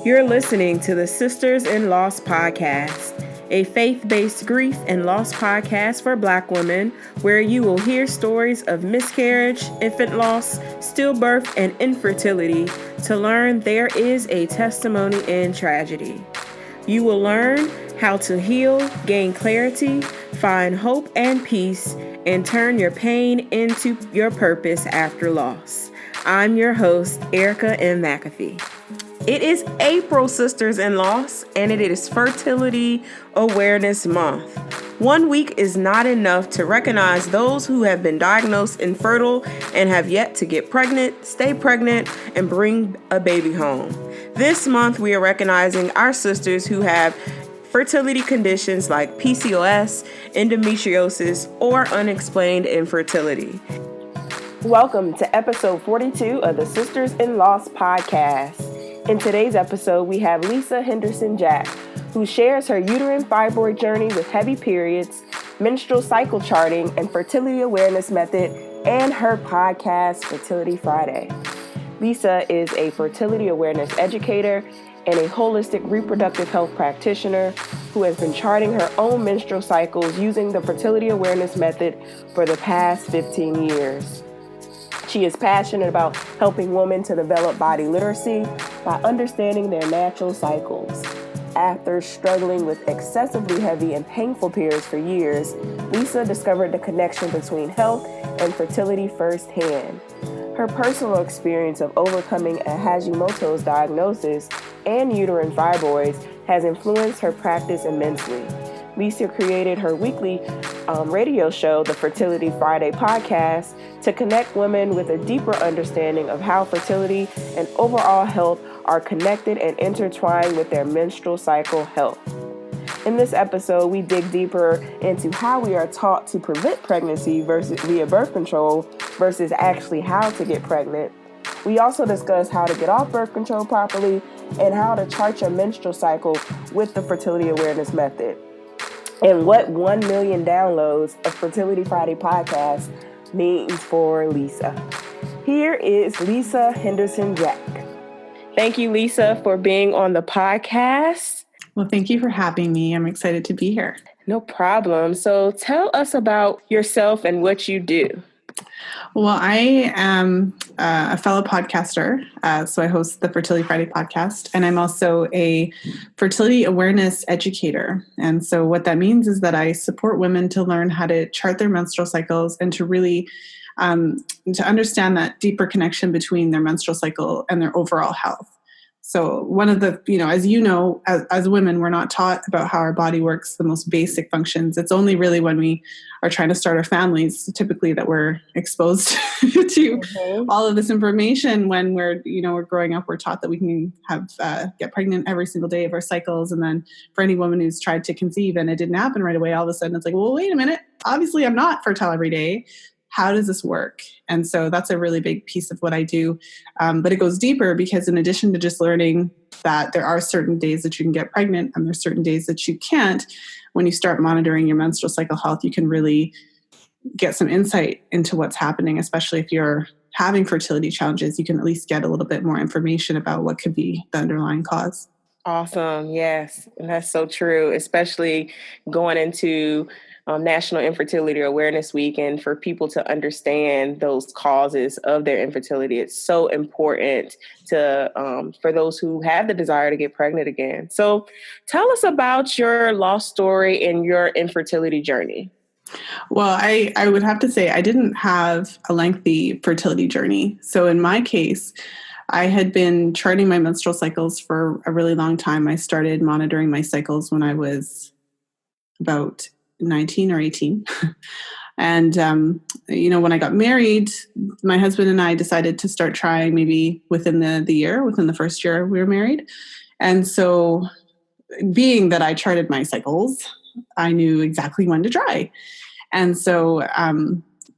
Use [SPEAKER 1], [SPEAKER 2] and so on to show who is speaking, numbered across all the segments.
[SPEAKER 1] You're listening to the Sisters in Loss podcast, a faith-based grief and loss podcast for Black women, where you will hear stories of miscarriage, infant loss, stillbirth, and infertility to learn there is a testimony in tragedy. You will learn how to heal, gain clarity, find hope and peace, and turn your pain into your purpose after loss. I'm your host, Erica M. McAfee. It is April, Sisters in Loss, and it is Fertility Awareness Month. 1 week is not enough to recognize those who have been diagnosed infertile and have yet to get pregnant, stay pregnant, and bring a baby home. This month, we are recognizing our sisters who have fertility conditions like PCOS, endometriosis, or unexplained infertility. Welcome to episode 42 of the Sisters in Loss podcast. In today's episode, we have Lisa Henderson-Jack, who shares her uterine fibroid journey with heavy periods, menstrual cycle charting, and fertility awareness method, and her podcast, Fertility Friday. Lisa is a fertility awareness educator and a holistic reproductive health practitioner who has been charting her own menstrual cycles using the fertility awareness method for the past 15 years. She is passionate about helping women to develop body literacy by understanding their natural cycles. After struggling with excessively heavy and painful periods for years, Lisa discovered the connection between health and fertility firsthand. Her personal experience of overcoming a Hashimoto's diagnosis and uterine fibroids has influenced her practice immensely. Lisa created her weekly radio show, the Fertility Friday podcast, to connect women with a deeper understanding of how fertility and overall health are connected and intertwined with their menstrual cycle health. In this episode, we dig deeper into how we are taught to prevent pregnancy via birth control versus actually how to get pregnant. We also discuss how to get off birth control properly and how to chart your menstrual cycle with the fertility awareness method. And what 1 million downloads of Fertility Friday podcast means for Lisa. Here is Lisa Henderson-Jack. Thank you, Lisa, for being on the podcast.
[SPEAKER 2] Well, thank you for having me. I'm excited to be here.
[SPEAKER 1] No problem. So tell us about yourself and what you do.
[SPEAKER 2] Well, I am a fellow podcaster, so I host the Fertility Friday podcast, and I'm also a fertility awareness educator. And so what that means is that I support women to learn how to chart their menstrual cycles and to really to understand that deeper connection between their menstrual cycle and their overall health. So one of the, as women, we're not taught about how our body works, the most basic functions. It's only really when we are trying to start our families, typically, that we're exposed to all of this information. When we're growing up, we're taught that we can get pregnant every single day of our cycles. And then for any woman who's tried to conceive and it didn't happen right away, all of a sudden it's like, well, wait a minute, obviously I'm not fertile every day. How does this work? And so that's a really big piece of what I do. But it goes deeper because in addition to just learning that there are certain days that you can get pregnant and there's certain days that you can't, when you start monitoring your menstrual cycle health, you can really get some insight into what's happening, especially if you're having fertility challenges. You can at least get a little bit more information about what could be the underlying cause.
[SPEAKER 1] Awesome. Yes. And that's so true, especially going into National Infertility Awareness Week, and for people to understand those causes of their infertility. It's so important to for those who have the desire to get pregnant again. So tell us about your loss story and your infertility journey.
[SPEAKER 2] Well, I would have to say I didn't have a lengthy fertility journey. So in my case, I had been charting my menstrual cycles for a really long time. I started monitoring my cycles when I was about 19 or 18. And, when I got married, my husband and I decided to start trying maybe within the first year we were married. And so being that I charted my cycles, I knew exactly when to try. And so,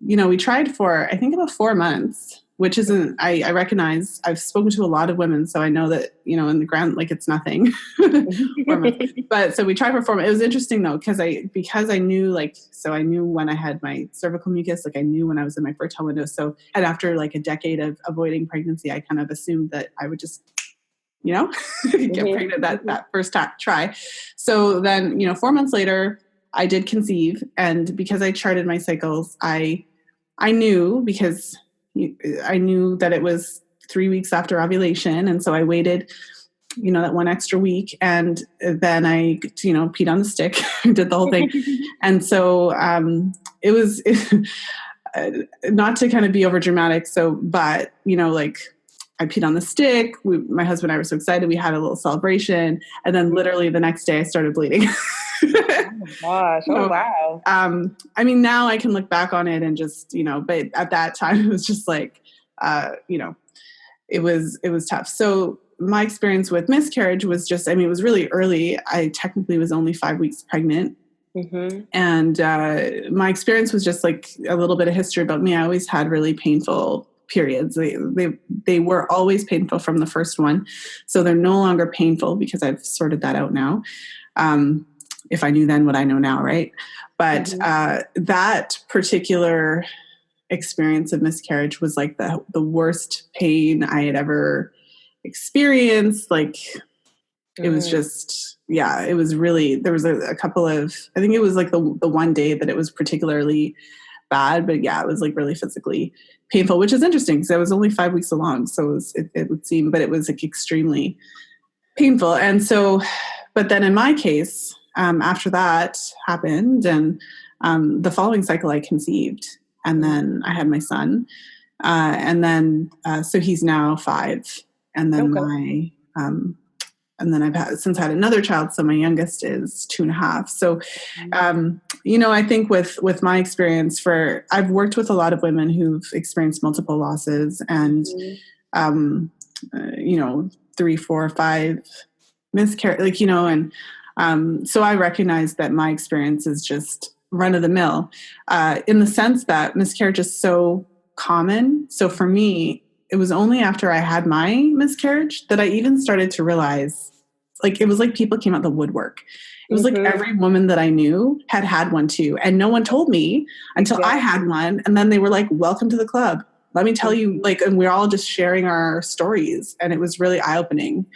[SPEAKER 2] we tried for, I think, about 4 months, which isn't, I recognize I've spoken to a lot of women, so I know that, in the ground, like it's nothing. 4 months. But so we tried for 4 months. It was interesting though, because I knew I knew when I had my cervical mucus, I knew when I was in my fertile window. So, and after a decade of avoiding pregnancy, I kind of assumed that I would just get pregnant that first try. So then, 4 months later, I did conceive. And because I charted my cycles, I knew, because I knew that it was 3 weeks after ovulation. And so I waited, that one extra week. And then I, peed on the stick, did the whole thing. And so it was not to kind of be over dramatic. So, but, I peed on the stick. My husband and I were so excited. We had a little celebration. And then literally the next day I started bleeding.
[SPEAKER 1] Oh my gosh. Oh, wow.
[SPEAKER 2] I mean, now I can look back on it and just, but at that time it was just like, it was tough. So my experience with miscarriage was just, it was really early. I technically was only 5 weeks pregnant. Mm-hmm. And my experience was just like a little bit of history about me. I always had really painful periods. They were always painful from the first one. So they're no longer painful because I've sorted that out now. If I knew then what I know now, right? But that particular experience of miscarriage was like the worst pain I had ever experienced. Like, it was just, it was really, there was a couple of, I think it was like the one day that it was particularly bad, but it was like really physically painful, which is interesting because I was only 5 weeks along. So it would seem, but it was like extremely painful. And so, but then in my case, after that happened, and the following cycle I conceived, and then I had my son, and then so he's now 5, and then and then I've since had another child, so my youngest is 2.5. So, I think with my experience, I've worked with a lot of women who've experienced multiple losses, and 3, 4, 5 miscarriage, and so I recognize that my experience is just run of the mill, in the sense that miscarriage is so common. So for me, it was only after I had my miscarriage that I even started to realize, like, it was like people came out the woodwork. It was like every woman that I knew had one too. And no one told me until I had one. And then they were like, welcome to the club. Let me tell you, and we're all just sharing our stories. And it was really eye-opening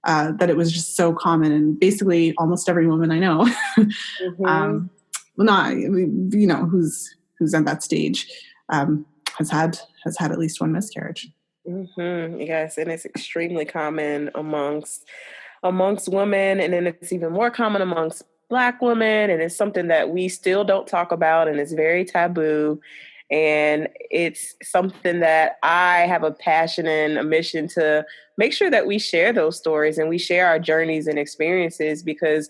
[SPEAKER 2] that it was just so common. And basically almost every woman I know, who's at that stage, has had at least one miscarriage.
[SPEAKER 1] Yes, and it's extremely common amongst women, and then it's even more common amongst Black women, and it's something that we still don't talk about, and it's very taboo. And it's something that I have a passion and a mission to make sure that we share those stories and we share our journeys and experiences, because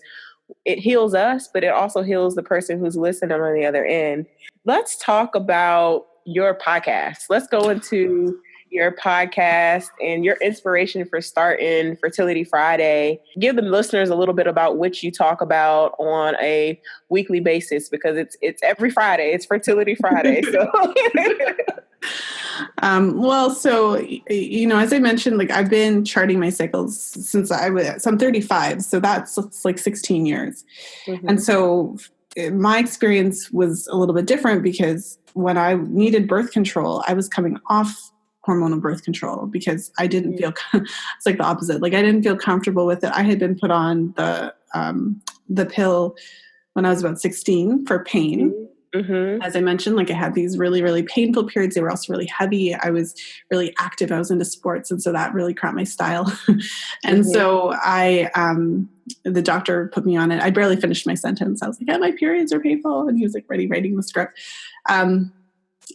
[SPEAKER 1] it heals us, but it also heals the person who's listening on the other end. Let's talk about your podcast. Let's go into your podcast and your inspiration for starting Fertility Friday. Give the listeners a little bit about what you talk about on a weekly basis, because it's every Friday. It's Fertility Friday. So,
[SPEAKER 2] so, as I mentioned, like, I've been charting my cycles since I'm 35. So that's like 16 years. And so my experience was a little bit different, because when I needed birth control, I was coming off hormonal birth control because I didn't feel, it's like the opposite. Like, I didn't feel comfortable with it. I had been put on the pill when I was about 16 for pain. As I mentioned, like, I had these really, really painful periods. They were also really heavy. I was really active. I was into sports. And so that really cramped my style. And so the doctor put me on it. I barely finished my sentence. I was like, my periods are painful. And he was like writing the script.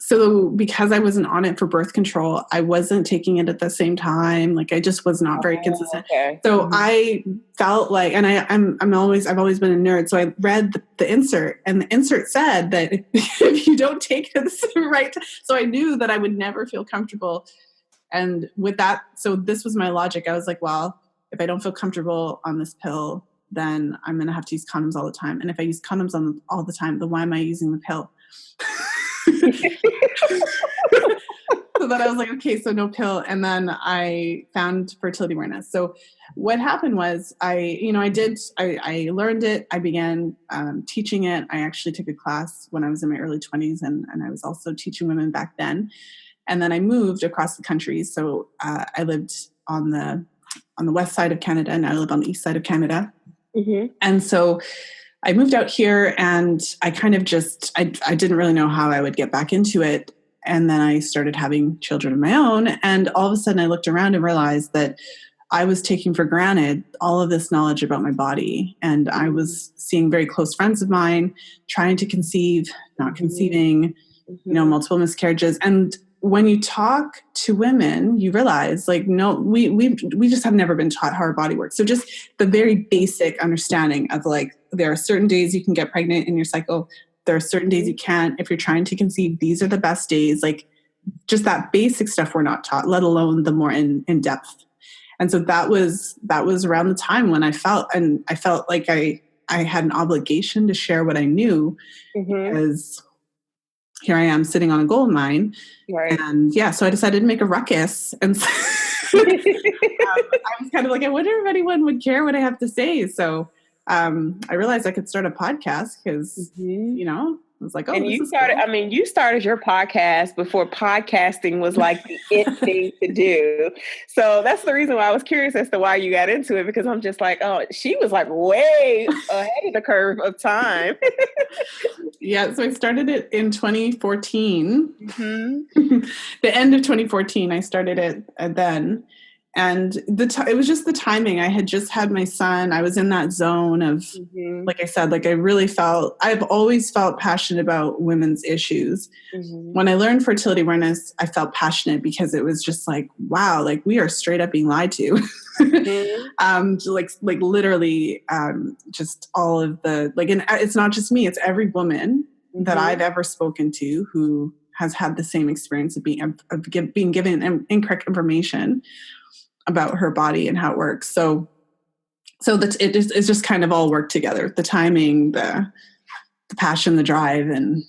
[SPEAKER 2] So because I wasn't on it for birth control, I wasn't taking it at the same time. Like, I just was not very consistent. Okay. So I felt like, and I've always been a nerd. So I read the insert, and the insert said that if you don't take it right, so I knew that I would never feel comfortable. And with that, so this was my logic. I was like, well, if I don't feel comfortable on this pill, then I'm going to have to use condoms all the time. And if I use condoms all the time, then why am I using the pill? So then I was like, okay, so no pill. And then I found fertility awareness. So what happened was I learned it. I began teaching it. I actually took a class when I was in my early 20s, and I was also teaching women back then. And then I moved across the country. So I lived on the on the west side of Canada, and I live on the east side of Canada.
[SPEAKER 1] Mm-hmm.
[SPEAKER 2] And so I moved out here, and I kind of just, I didn't really know how I would get back into it. And then I started having children of my own. And all of a sudden I looked around and realized that I was taking for granted all of this knowledge about my body. And I was seeing very close friends of mine trying to conceive, not conceiving, multiple miscarriages. And when you talk to women, you realize like, no, we just have never been taught how our body works. So just the very basic understanding of like, there are certain days you can get pregnant in your cycle. There are certain days you can't. If you're trying to conceive, these are the best days. Like just that basic stuff we're not taught, let alone the more in depth. And so that was around the time when I felt like I had an obligation to share what I knew, because here I am sitting on a gold mine.
[SPEAKER 1] Right.
[SPEAKER 2] And so I decided to make a ruckus. And so, I was kind of like, I wonder if anyone would care what I have to say. So I realized I could start a podcast because, I was like, oh,
[SPEAKER 1] and
[SPEAKER 2] this
[SPEAKER 1] you
[SPEAKER 2] is
[SPEAKER 1] started,
[SPEAKER 2] cool.
[SPEAKER 1] I mean, you started your podcast before podcasting was like the it thing to do. So that's the reason why I was curious as to why you got into it, because I'm just like, oh, she was like way ahead of the curve of time.
[SPEAKER 2] Yeah. So I started it in 2014. The end of 2014, I started it then. And it was just the timing. I had just had my son. I was in that zone of, like I said, like I've always felt passionate about women's issues. When I learned fertility awareness, I felt passionate because it was just like, wow, like we are straight up being lied to. Like literally, just all of the, like, and it's not just me, it's every woman that I've ever spoken to who has had the same experience of being given incorrect information about her body and how it works. So it's just kind of all worked together. The timing, the passion, the drive, and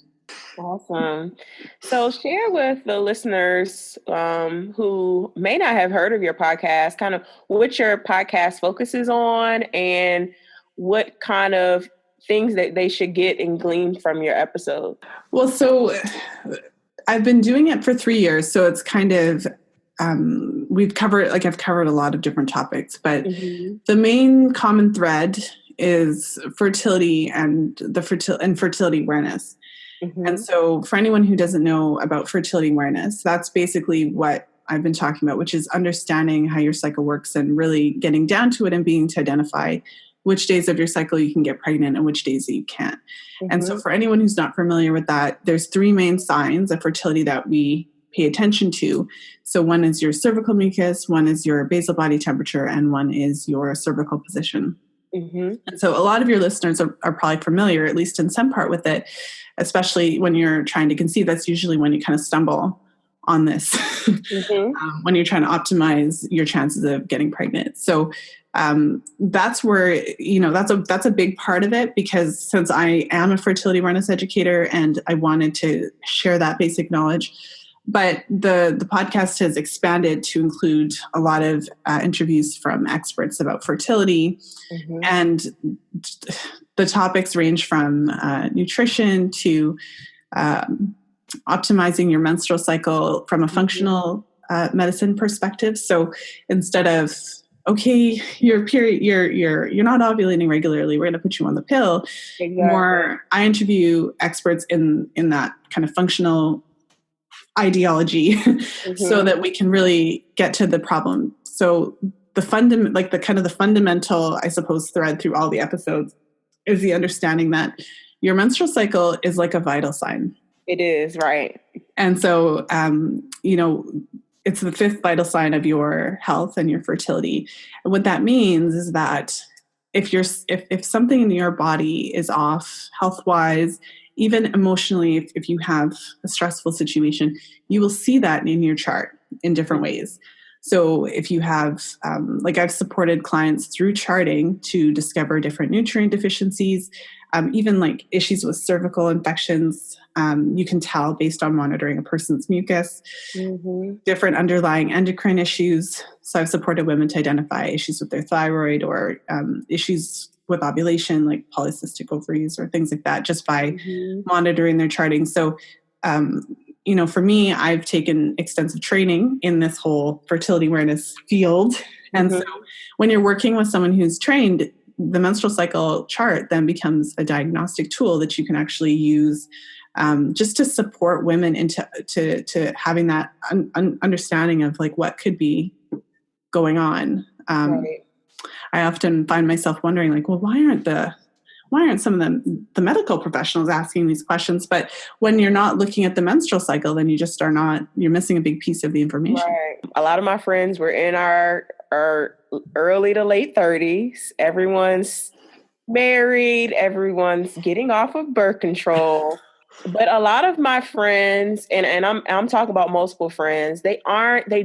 [SPEAKER 1] awesome. So share with the listeners who may not have heard of your podcast, kind of what your podcast focuses on and what kind of things that they should get and glean from your episode.
[SPEAKER 2] Well, so I've been doing it for 3 years. So it's kind of, I've covered a lot of different topics, but the main common thread is fertility and fertility awareness. And so for anyone who doesn't know about fertility awareness, that's basically what I've been talking about, which is understanding how your cycle works and really getting down to it and being to identify which days of your cycle you can get pregnant and which days that you can't. And so for anyone who's not familiar with that, there's 3 main signs of fertility that we pay attention to. So one is your cervical mucus, one is your basal body temperature, and one is your cervical position. And so a lot of your listeners are probably familiar, at least in some part, with it, especially when you're trying to conceive. That's usually when you kind of stumble on this, when you're trying to optimize your chances of getting pregnant. So that's where, that's a big part of it, because since I am a fertility awareness educator and I wanted to share that basic knowledge. But the podcast has expanded to include a lot of interviews from experts about fertility. And the topics range from nutrition to optimizing your menstrual cycle from a functional medicine perspective. So instead of, okay, you're not ovulating regularly, we're going to put you on the pill. More, I interview experts in that kind of functional ideology so that we can really get to the problem. So the fundamental, I suppose, thread through all the episodes is the understanding that your menstrual cycle is like a vital sign.
[SPEAKER 1] It is, right.
[SPEAKER 2] And so, it's the 5th vital sign of your health and your fertility. And what that means is that if something in your body is off health-wise, even emotionally, if you have a stressful situation, you will see that in your chart in different ways. So if you have, I've supported clients through charting to discover different nutrient deficiencies, even like issues with cervical infections. You can tell based on monitoring a person's mucus, different underlying endocrine issues. So I've supported women to identify issues with their thyroid or issues with ovulation, like polycystic ovaries or things like that, just by monitoring their charting. So, for me, I've taken extensive training in this whole fertility awareness field And so when you're working with someone who's trained, the menstrual cycle chart then becomes a diagnostic tool that you can actually use just to support women into to having that understanding of like what could be going on.
[SPEAKER 1] Right.
[SPEAKER 2] I often find myself wondering, like, well, why aren't some of the medical professionals asking these questions? But when you're not looking at the menstrual cycle, then you're missing a big piece of the information.
[SPEAKER 1] Right. A lot of my friends were in our early to late 30s. Everyone's married, everyone's getting off of birth control. But a lot of my friends, and I'm talking about multiple friends, they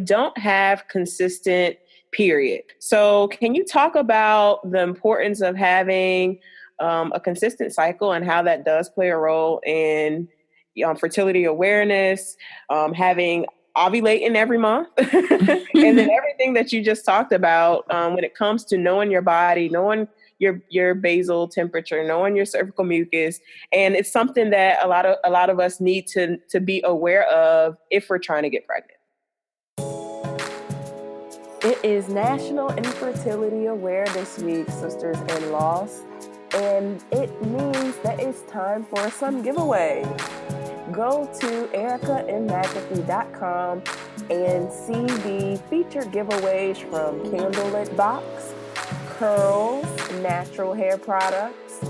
[SPEAKER 1] don't have consistent period. So can you talk about the importance of having a consistent cycle and how that does play a role in fertility awareness, having ovulating every month, and then everything that you just talked about when it comes to knowing your body, knowing your basal temperature, knowing your cervical mucus. And it's something that a lot of us need to be aware of if we're trying to get pregnant. It is National Infertility Awareness Week, sisters in Loss, and it means that it's time for some giveaways. Go to ericanmcafee.com and see the featured giveaways from Candlelit Box, Curls, natural hair products,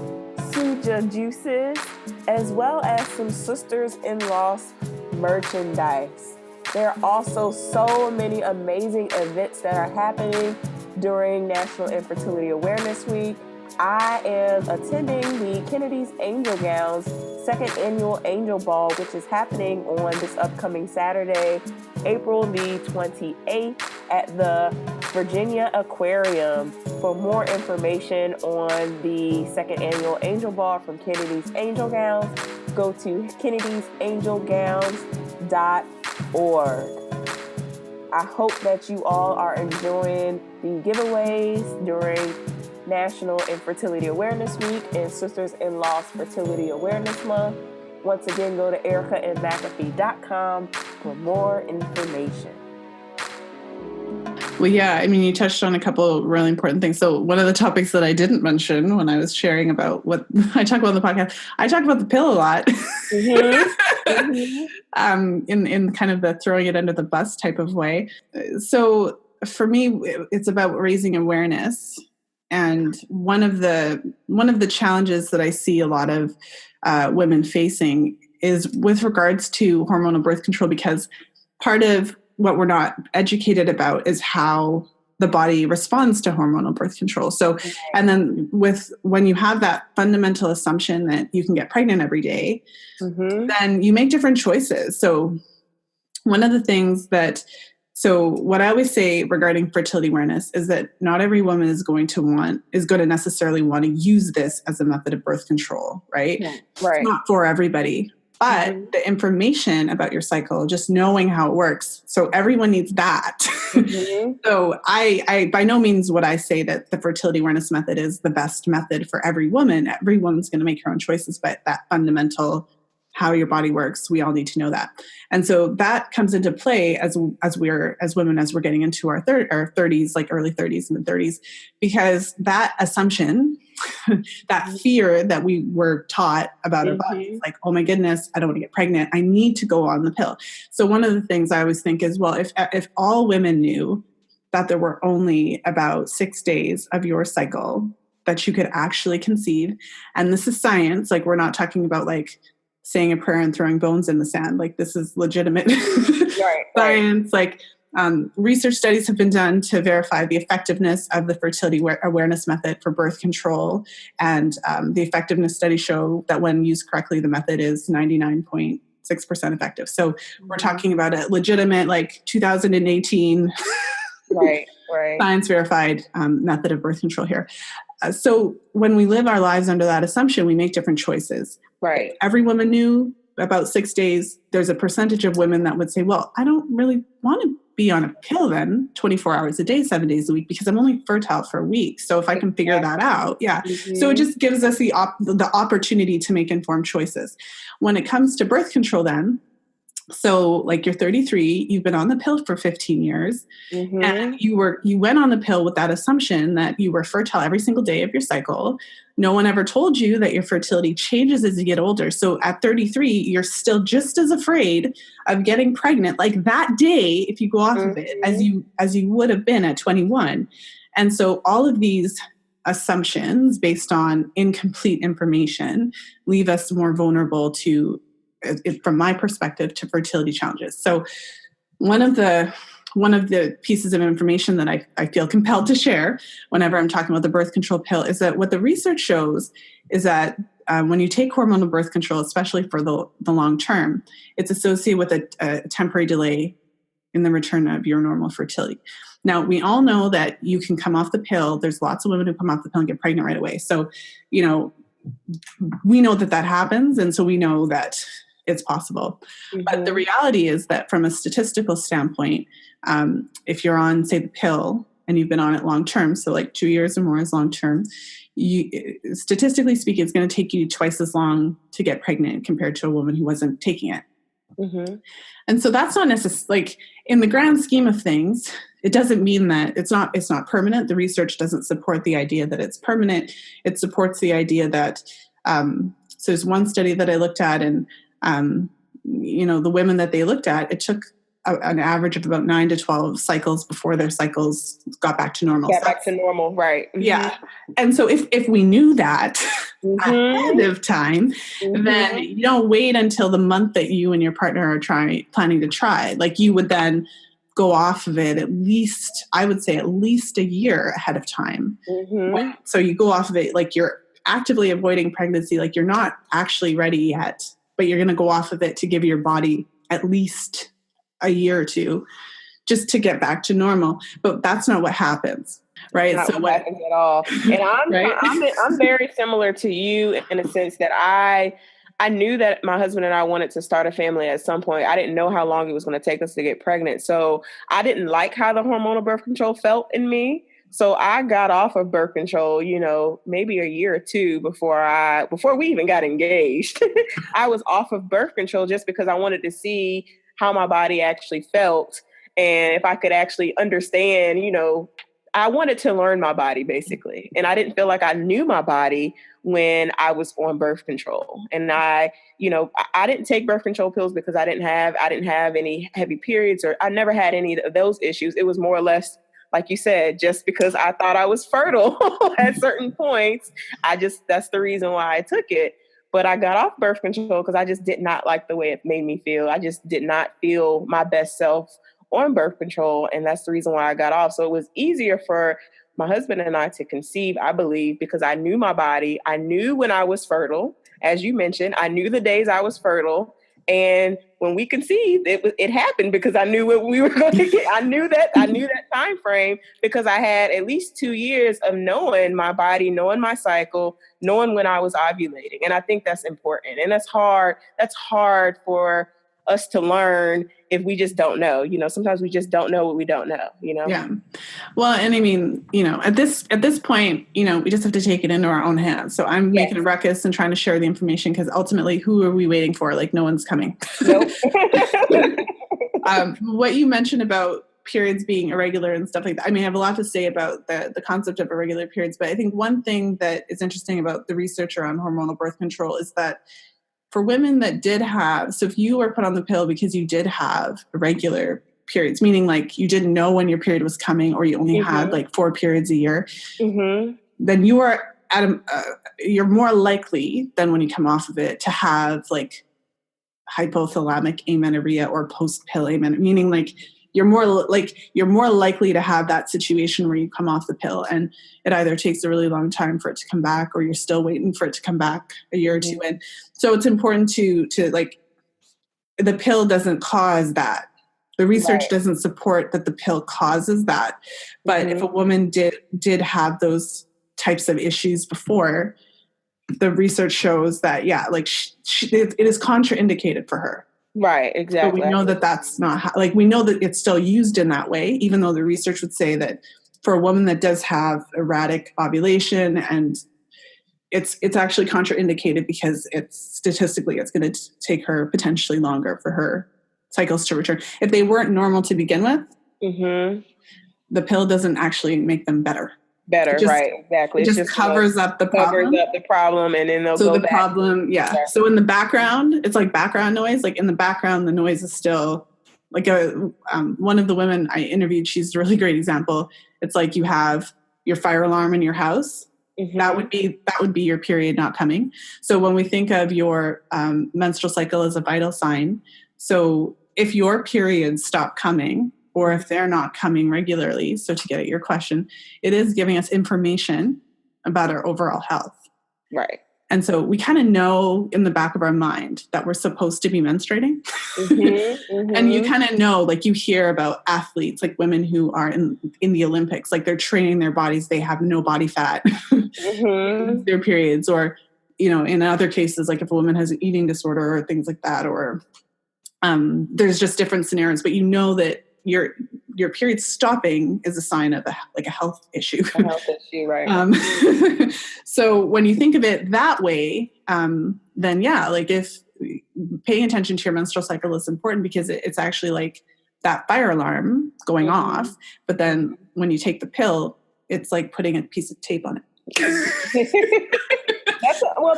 [SPEAKER 1] Suja juices, as well as some Sisters in Loss merchandise. There are also so many amazing events that are happening during National Infertility Awareness Week. I am attending the Kennedy's Angel Gowns second annual Angel Ball, which is happening on this upcoming Saturday, April the 28th at the Virginia Aquarium. For more information on the second annual Angel Ball from Kennedy's Angel Gowns, go to kennedysangel.org. I hope that you all are enjoying the giveaways during National Infertility Awareness Week and Sisters in Loss Fertility Awareness Month. Once again, go to ericanmcafee.com for more information.
[SPEAKER 2] Well, yeah, I mean, you touched on a couple of really important things. So one of the topics that I didn't mention when I was sharing about what I talk about on the podcast, I talk about the pill a lot. In kind of the throwing it under the bus type of way. So for me, it's about raising awareness. And one of the challenges that I see a lot of women facing is with regards to hormonal birth control, because part of what we're not educated about is how the body responds to hormonal birth control. So, and then when you have that fundamental assumption that you can get pregnant every day, then you make different choices. So one of the things what I always say regarding fertility awareness is that not every woman is going to necessarily want to use this as a method of birth control, right?
[SPEAKER 1] Yeah, right.
[SPEAKER 2] It's not for everybody. But the information about your cycle, just knowing how it works. So everyone needs that. So I by no means would I say that the fertility awareness method is the best method for every woman. Every woman's going to make her own choices, but that fundamental how your body works, we all need to know that. And so that comes into play as women, as we're getting into our 30s, like early 30s, mid 30s, because that assumption, that fear that we were taught about our bodies, like, oh my goodness, I don't want to get pregnant, I need to go on the pill. So one of the things I always think is, well, if all women knew that there were only about 6 days of your cycle that you could actually conceive, and this is science, like we're not talking about like saying a prayer and throwing bones in the sand. Like this is legitimate science. Like research studies have been done to verify the effectiveness of the fertility awareness method for birth control. And the effectiveness studies show that when used correctly, the method is 99.6% effective. So we're talking about a legitimate, like 2018 science verified method of birth control here. So when we live our lives under that assumption, we make different choices.
[SPEAKER 1] Right.
[SPEAKER 2] If every woman knew about 6 days, there's a percentage of women that would say, well, I don't really want to be on a pill then 24 hours a day, 7 days a week, because I'm only fertile for a week. So if I can figure that out, So it just gives us the opportunity to make informed choices. When it comes to birth control then, So like you're 33, you've been on the pill for 15 years, and you went on the pill with that assumption that you were fertile every single day of your cycle. No one ever told you that your fertility changes as you get older. So at 33, you're still just as afraid of getting pregnant like that day if you go off of it as you would have been at 21. And so all of these assumptions based on incomplete information leave us more vulnerable to, from my perspective, to fertility challenges. So one of the pieces of information that I feel compelled to share whenever I'm talking about the birth control pill is that what the research shows is that when you take hormonal birth control, especially for the long term, it's associated with a temporary delay in the return of your normal fertility. Now, we all know that you can come off the pill. There's lots of women who come off the pill and get pregnant right away. So, we know that happens. And so we know that it's possible. But the reality is that from a statistical standpoint, if you're on, say, the pill and you've been on it long term, so like 2 years or more is long term, statistically speaking, it's going to take you twice as long to get pregnant compared to a woman who wasn't taking it. And so that's not necessarily, like, in the grand scheme of things, it doesn't mean that it's not permanent. The research doesn't support the idea that it's permanent. It supports the idea that, so there's one study that I looked at, and the women that they looked at, it took an average of about 9 to 12 cycles before their cycles got back to normal.
[SPEAKER 1] Back to normal, right.
[SPEAKER 2] Yeah. And so if we knew that ahead of time, then you don't wait until the month that you and your partner are planning to try. Like, you would then go off of it at least a year ahead of time. So you go off of it like you're actively avoiding pregnancy, like you're not actually ready yet, but you're going to go off of it to give your body at least a year or two just to get back to normal. But that's not what happens, right?
[SPEAKER 1] Not what happens at all. And I'm very similar to you in a sense that I knew that my husband and I wanted to start a family at some point. I didn't know how long it was going to take us to get pregnant. So I didn't like how the hormonal birth control felt in me. So I got off of birth control, maybe a year or two before we even got engaged. I was off of birth control just because I wanted to see how my body actually felt. And if I could actually understand, I wanted to learn my body basically. And I didn't feel like I knew my body when I was on birth control. And I didn't take birth control pills because I didn't have any heavy periods, or I never had any of those issues. It was more or less, like you said, just because I thought I was fertile at certain points. That's the reason why I took it. But I got off birth control because I just did not like the way it made me feel. I just did not feel my best self on birth control. And that's the reason why I got off. So it was easier for my husband and I to conceive, I believe, because I knew my body. I knew when I was fertile. As you mentioned, I knew the days I was fertile. And when we conceived, it happened because I knew what we were going to get. I knew that time frame because I had at least 2 years of knowing my body, knowing my cycle, knowing when I was ovulating. And I think that's important. And that's hard. That's hard for us to learn if we just don't know. Sometimes we just don't know what we don't know,
[SPEAKER 2] Yeah. Well, and I mean, at this point, we just have to take it into our own hands. So I'm making a ruckus and trying to share the information because ultimately, who are we waiting for? Like, no one's coming.
[SPEAKER 1] Nope.
[SPEAKER 2] What you mentioned about periods being irregular and stuff like that. I mean, I have a lot to say about the concept of irregular periods, but I think one thing that is interesting about the research around hormonal birth control is that for women that did have, so if you were put on the pill because you did have irregular periods, meaning like you didn't know when your period was coming or you only had like 4 periods a year, then you are you're more likely than when you come off of it to have like hypothalamic amenorrhea or post-pill amenorrhea, meaning like you're more likely to have that situation where you come off the pill and it either takes a really long time for it to come back or you're still waiting for it to come back a year or two in. So it's important to like, the pill doesn't cause that. The research doesn't support that the pill causes that. But if a woman did have those types of issues before, the research shows that, it is contraindicated for her.
[SPEAKER 1] Right, exactly.
[SPEAKER 2] But we know that that's not we know that it's still used in that way, even though the research would say that for a woman that does have erratic ovulation, and it's actually contraindicated because it's statistically it's going to take her potentially longer for her cycles to return. If they weren't normal to begin with, the pill doesn't actually make them better.
[SPEAKER 1] Right? Exactly.
[SPEAKER 2] It just covers up the problem.
[SPEAKER 1] And then they'll
[SPEAKER 2] so
[SPEAKER 1] go
[SPEAKER 2] the
[SPEAKER 1] back.
[SPEAKER 2] problem, So in the background, it's like background noise. Like in the background, the noise is still like one of the women I interviewed. She's a really great example. It's like you have your fire alarm in your house. That would be your period not coming. So when we think of your menstrual cycle as a vital sign, so if your periods stop coming, or if they're not coming regularly, so to get at your question, it is giving us information about our overall health.
[SPEAKER 1] Right.
[SPEAKER 2] And so we kind of know in the back of our mind that we're supposed to be menstruating. And you kind of know, like you hear about athletes, like women who are in the Olympics, like they're training their bodies, they have no body fat, their periods, or, you know, in other cases, like if a woman has an eating disorder or things like that, or there's just different scenarios, but you know that your period stopping is a sign of a health issue.
[SPEAKER 1] A health issue, right.
[SPEAKER 2] So when you think of it that way, then like if paying attention to your menstrual cycle is important, because it's actually like that fire alarm going off. But then when you take the pill, it's like putting a piece of tape on it.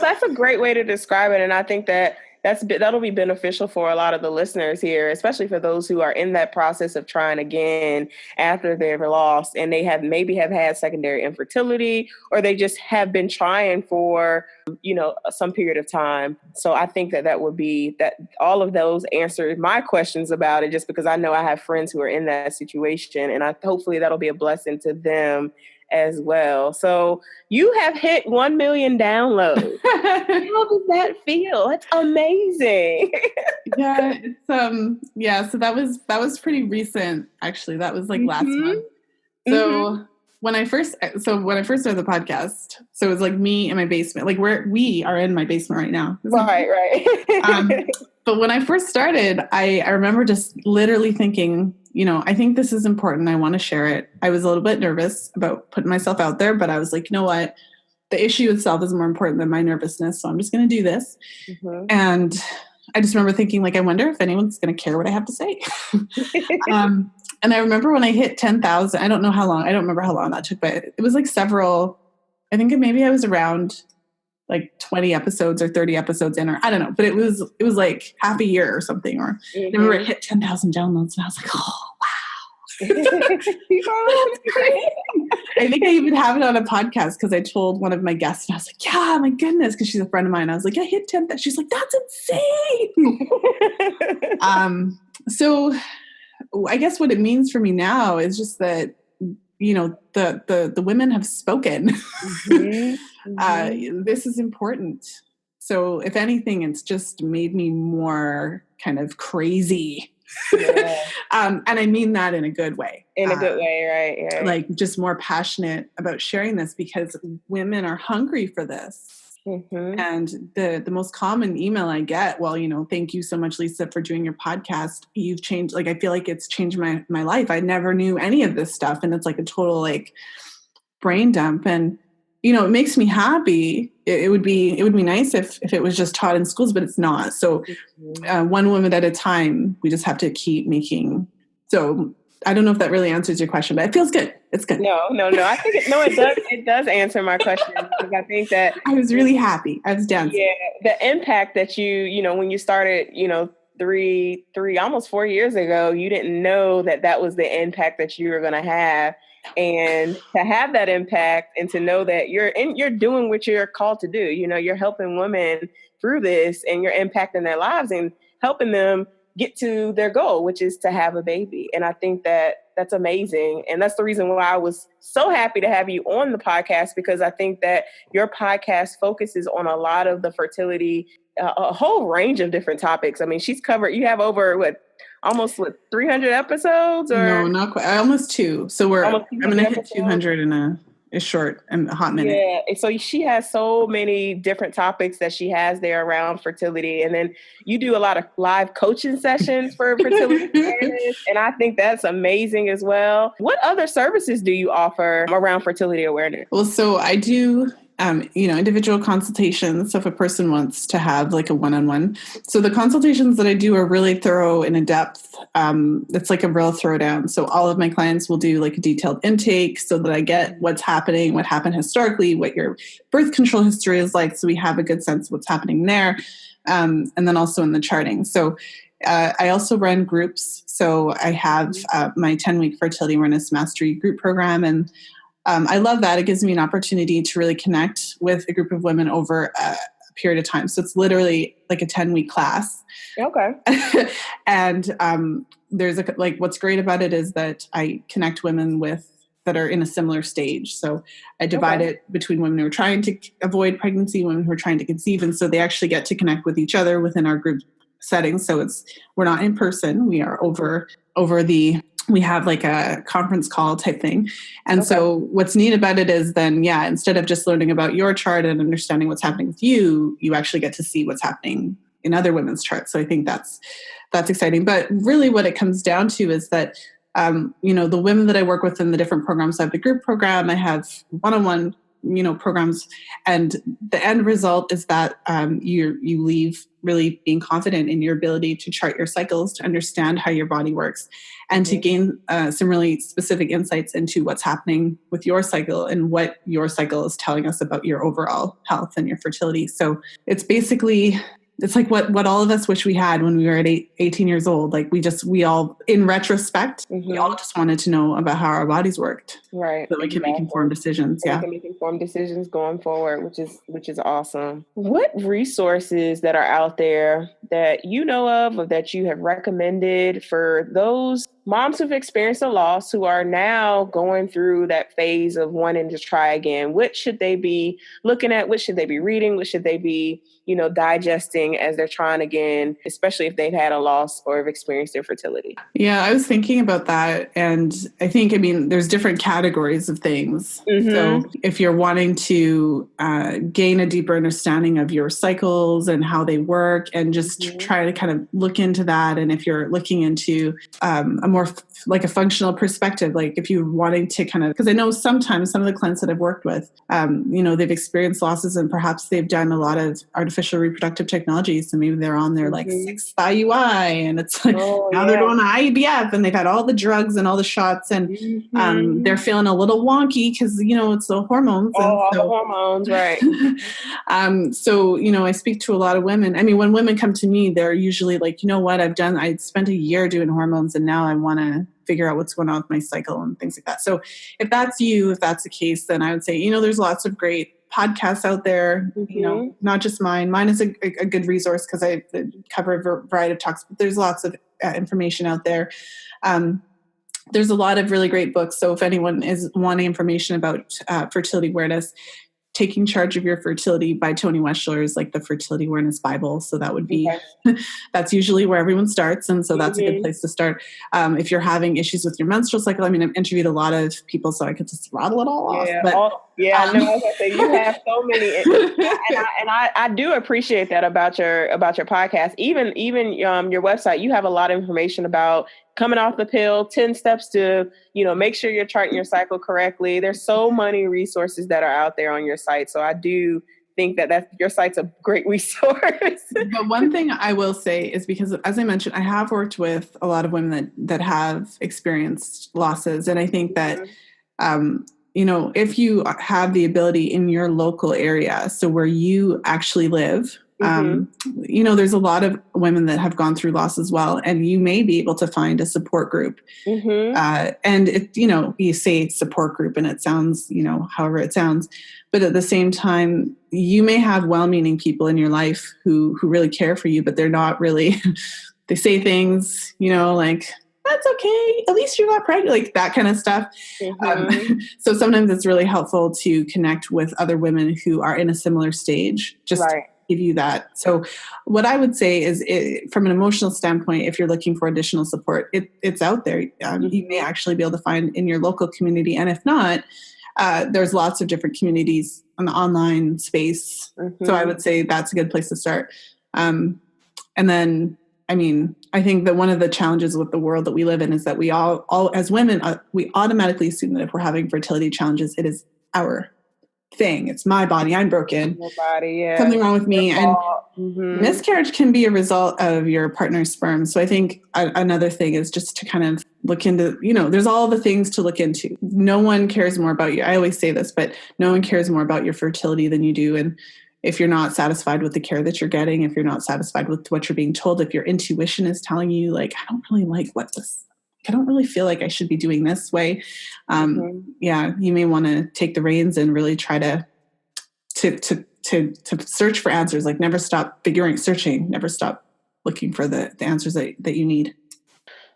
[SPEAKER 1] That's a great way to describe it. And I think that'll be beneficial for a lot of the listeners here, especially for those who are in that process of trying again after they've lost and they have had secondary infertility, or they just have been trying for, some period of time. So I think that would be that all of those answered my questions about it, just because I know I have friends who are in that situation, and hopefully that'll be a blessing to them as well. So you have hit 1 million downloads. How does that feel? It's amazing.
[SPEAKER 2] So that was pretty recent, actually. That was like last month. So when I first started the podcast, so it was like me in my basement, like we are in my basement right now.
[SPEAKER 1] Right.
[SPEAKER 2] But when I first started, I remember just literally thinking, I think this is important. I want to share it. I was a little bit nervous about putting myself out there, but I was like, you know what? The issue itself is more important than my nervousness. So I'm just going to do this. And I just remember thinking, like, I wonder if anyone's going to care what I have to say. And I remember when I hit 10,000, I don't remember how long that took, but it was like I think maybe I was around like 20 episodes or 30 episodes in, or I don't know, but it was like half a year or something, or I remember it hit 10,000 downloads and I was like, oh, wow. I think I even have it on a podcast because I told one of my guests and I was like, yeah, my goodness. Cause she's a friend of mine. I was like, I hit 10,000. She's like, that's insane. So I guess what it means for me now is just that, the women have spoken. This is important. So if anything, it's just made me more kind of crazy. Yeah. And I mean that in a good way.
[SPEAKER 1] In a good way, right?
[SPEAKER 2] Like just more passionate about sharing this because women are hungry for this. And the most common email I get, thank you so much, Lisa, for doing your podcast. You've changed, I feel like it's changed my life. I never knew any of this stuff. And it's like a total brain dump. And, it makes me happy. It would be nice if it was just taught in schools, but it's not. So one woman at a time, we just have to keep making. So I don't know if that really answers your question, but it feels good. It's good.
[SPEAKER 1] No. I think it does. It does answer my question, because I think that
[SPEAKER 2] I was really happy. I was dancing.
[SPEAKER 1] Yeah, the impact that when you started, 3 almost 4 years ago, you didn't know that was the impact that you were going to have, and to have that impact and to know that you're doing what you're called to do. You're helping women through this, and you're impacting their lives and helping them get to their goal, which is to have a baby. And I think that's amazing. And that's the reason why I was so happy to have you on the podcast, because I think that your podcast focuses on a lot of the fertility, a whole range of different topics. I mean, you have over almost 300 episodes, or
[SPEAKER 2] no, not quite, almost 2. So I'm going to hit 200 in a short and a hot minute.
[SPEAKER 1] Yeah. So she has so many different topics that she has there around fertility. And then you do a lot of live coaching sessions for fertility awareness. And I think that's amazing as well. What other services do you offer around fertility awareness?
[SPEAKER 2] Well, so I do individual consultations. So if a person wants to have like a one-on-one, so the consultations that I do are really thorough and in depth. It's like a real throwdown. So all of my clients will do like a detailed intake so that I get what's happening, what happened historically, what your birth control history is like. So we have a good sense of what's happening there. And then also in the charting. So I also run groups. So I have my 10-week fertility awareness mastery group program. And I love that. It gives me an opportunity to really connect with a group of women over a period of time. So it's literally like a 10-week class.
[SPEAKER 1] Okay.
[SPEAKER 2] And there's what's great about it is that I connect women that are in a similar stage. So I divide it between women who are trying to avoid pregnancy, women who are trying to conceive. And so they actually get to connect with each other within our group setting. So we're not in person. We are we have like a conference call type thing. And so what's neat about it is then, instead of just learning about your chart and understanding what's happening with you, you actually get to see what's happening in other women's charts. So I think that's exciting. But really what it comes down to is that, the women that I work with in the different programs, I have the group program, I have one-on-one, programs. And the end result is that you leave really being confident in your ability to chart your cycles, to understand how your body works, and to gain some really specific insights into what's happening with your cycle and what your cycle is telling us about your overall health and your fertility. So it's like what all of us wish we had when we were at 18 years old. Like we all, in retrospect, we all just wanted to know about how our bodies worked.
[SPEAKER 1] Right.
[SPEAKER 2] So we can make informed decisions.
[SPEAKER 1] We can make informed decisions going forward, which is awesome. What resources that are out there that you know of or that you have recommended for those moms who've experienced a loss who are now going through that phase of wanting to try again? What should they be looking at? What should they be reading? What should they be, digesting as they're trying again, especially if they've had a loss or have experienced infertility?
[SPEAKER 2] Yeah, I was thinking about that. And I think, there's different categories of things. So if you're wanting to gain a deeper understanding of your cycles and how they work and just try to kind of look into that. And if you're looking into a more like a functional perspective, like if you're wanting to because I know sometimes some of the clients that I've worked with, they've experienced losses and perhaps they've done a lot of artificial reproductive technology. So maybe they're on their like sixth IUI and it's like now they're going to IVF and they've had all the drugs and all the shots and they're feeling a little wonky because, it's the hormones.
[SPEAKER 1] All the hormones, right.
[SPEAKER 2] So, I speak to a lot of women. When women come to me, they're usually like, I spent a year doing hormones and now I want to figure out what's going on with my cycle and things like that. So if that's the case, then I would say, there's lots of great podcasts out there, not just mine. Mine is a good resource because I cover a variety of talks, but there's lots of information out there. There's a lot of really great books. So if anyone is wanting information about fertility awareness, Taking Charge of Your Fertility by Toni Weschler is like the fertility awareness Bible. So that would be, that's usually where everyone starts. And so that's a good place to start. If you're having issues with your menstrual cycle, I've interviewed a lot of people, so I could just rattle it all off. But,
[SPEAKER 1] I know. As I say, you have so many, and I do appreciate that about your podcast. Even your website, you have a lot of information about coming off the pill, 10 steps to, make sure you're charting your cycle correctly. There's so many resources that are out there on your site. So I do think that your site's a great resource.
[SPEAKER 2] But one thing I will say is because, as I mentioned, I have worked with a lot of women that have experienced losses. And I think that, if you have the ability in your local area, so where you actually live, there's a lot of women that have gone through loss as well, and you may be able to find a support group. And it, you say support group and it sounds, however it sounds, but at the same time, you may have well-meaning people in your life who really care for you, but they're not really, they say things, like, that's okay, at least you're not pregnant, like that kind of stuff. So sometimes it's really helpful to connect with other women who are in a similar stage, just to give you that. So what I would say is, from an emotional standpoint, if you're looking for additional support, it's out there. You may actually be able to find in your local community. And if not, there's lots of different communities on the online space. So I would say that's a good place to start. And then, I think that one of the challenges with the world that we live in is that we all as women, we automatically assume that if we're having fertility challenges, it is our thing. It's my body. I'm broken.
[SPEAKER 1] Your body, yeah.
[SPEAKER 2] Something wrong with me. And miscarriage can be a result of your partner's sperm. So I think another thing is just to kind of look into, there's all the things to look into. No one cares more about you. I always say this, but no one cares more about your fertility than you do. And if you're not satisfied with the care that you're getting, if you're not satisfied with what you're being told, if your intuition is telling you like, I don't really feel like I should be doing this way. Yeah, you may want to take the reins and really try to search for answers. Like never stop searching, never stop looking for the answers that you need.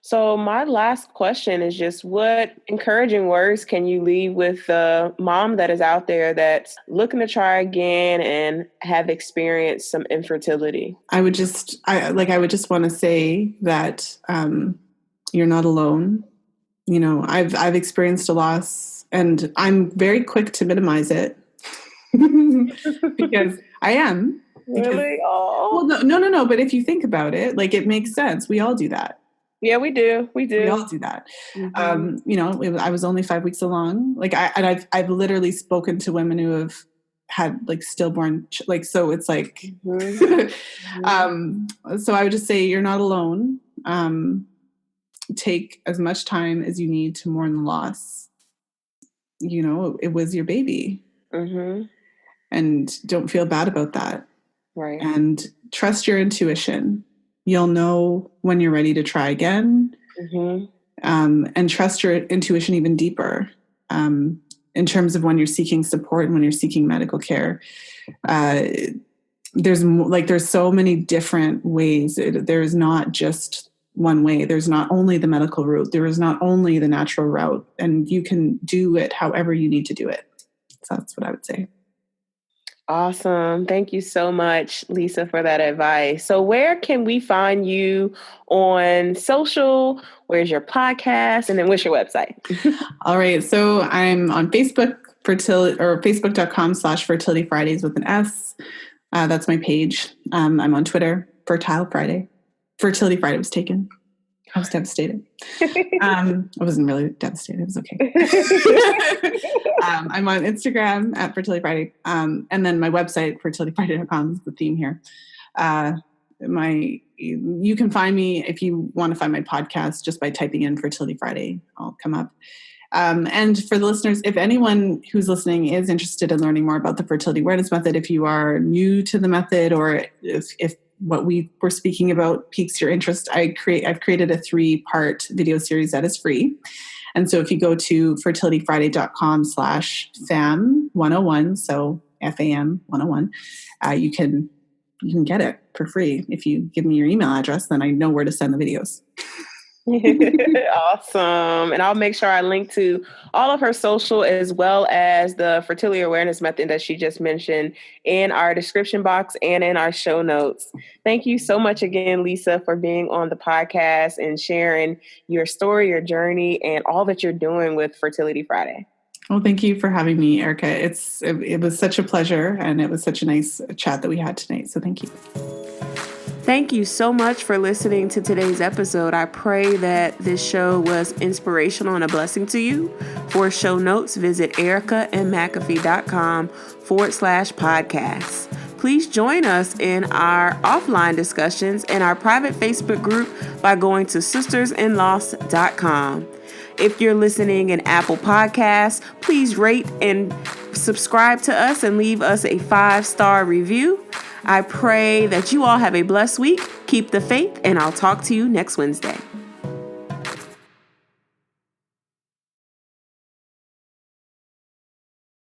[SPEAKER 1] So my last question is just, what encouraging words can you leave with the mom that is out there that's looking to try again and have experienced some infertility? I would just want to say that you're not alone. I've experienced a loss, and I'm very quick to minimize it because I am. Really? Oh.
[SPEAKER 2] Well, no. But if you think about it, like it makes sense. We all do that.
[SPEAKER 1] Yeah, we do. We
[SPEAKER 2] all do that. I was only 5 weeks along. Like I've literally spoken to women who have had like stillborn, so it's like, so I would just say you're not alone. Take as much time as you need to mourn the loss. It was your baby. And don't feel bad about that.
[SPEAKER 1] Right.
[SPEAKER 2] And trust your intuition. You'll know when you're ready to try again. And trust your intuition even deeper in terms of when you're seeking support and when you're seeking medical care. There's so many different ways. There's not just one way. There's not only the medical route. There is not only the natural route. And you can do it however you need to do it. So that's what I would say.
[SPEAKER 1] Awesome. Thank you so much, Lisa, for that advice. So where can we find you on social? Where's your podcast? And then what's your website?
[SPEAKER 2] All right. So I'm on Facebook, facebook.com/Fertility Fridays with an S. That's my page. I'm on Twitter, Fertile Friday. Fertility Friday was taken. I was devastated. I wasn't really devastated. It was okay. I'm on Instagram at Fertility Friday. And then my website, fertilityfriday.com, is the theme here. You can find me if you want to find my podcast just by typing in Fertility Friday. I'll come up. And for the listeners, if anyone who's listening is interested in learning more about the Fertility Awareness Method, if you are new to the method, or if what we were speaking about piques your interest, I've created a 3-part video series that is free. And so if you go to fertilityfriday.com/FAM101, so FAM 101, you can get it for free. If you give me your email address, then I know where to send the videos.
[SPEAKER 1] Awesome. And I'll make sure I link to all of her social as well as the fertility awareness method that she just mentioned in our description box and in our show notes. Thank you so much again, Lisa, for being on the podcast and sharing your story, your journey, and all that you're doing with Fertility Friday.
[SPEAKER 2] Well, thank you for having me, Erica. It was such a pleasure, and it was such a nice chat that we had tonight. So thank you.
[SPEAKER 1] Thank you so much for listening to today's episode. I pray that this show was inspirational and a blessing to you. For show notes, visit ericamcafee.com/podcast. Please join us in our offline discussions in our private Facebook group by going to sistersinloss.com. If you're listening in Apple Podcasts, please rate and subscribe to us and leave us a 5-star review. I pray that you all have a blessed week. Keep the faith, and I'll talk to you next Wednesday.